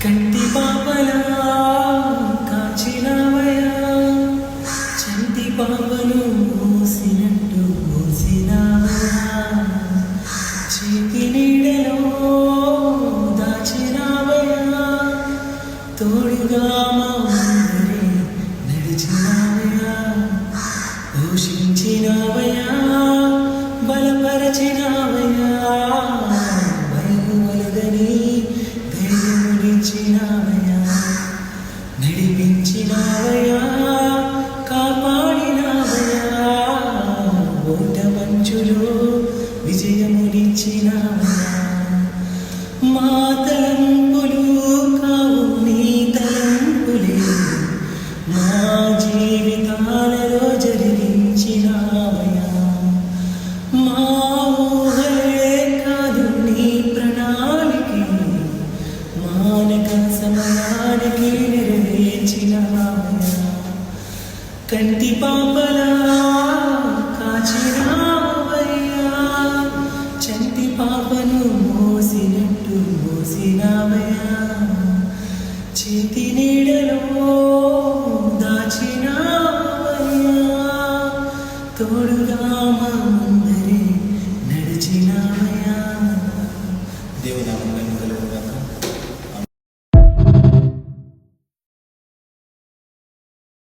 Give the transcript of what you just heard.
కంటి పాపలా కాచినవయా చంటి పాపను మోసినట్టు మోసినవయా చేతి నీడలో దాచినవయా తోడుగా మా ఊరే నడిచినవయా పోషించినవయా బలపరచినవయా నడిపించినవయా కాపాడినవయా ఓట మంచులో విజయమునిచ్చినవయా మా తలంపులు కావు నీ తలంపులే మా జీవితాలలో జరిగించినవయా మా ఊహలే కాదు నీ ప్రణాళికే మానక సమయానికి నెరవేర్చినవయా కంటి పాపలా కాచినవయా చంటి పాపను మోసినట్టు మోసినవయా చేతి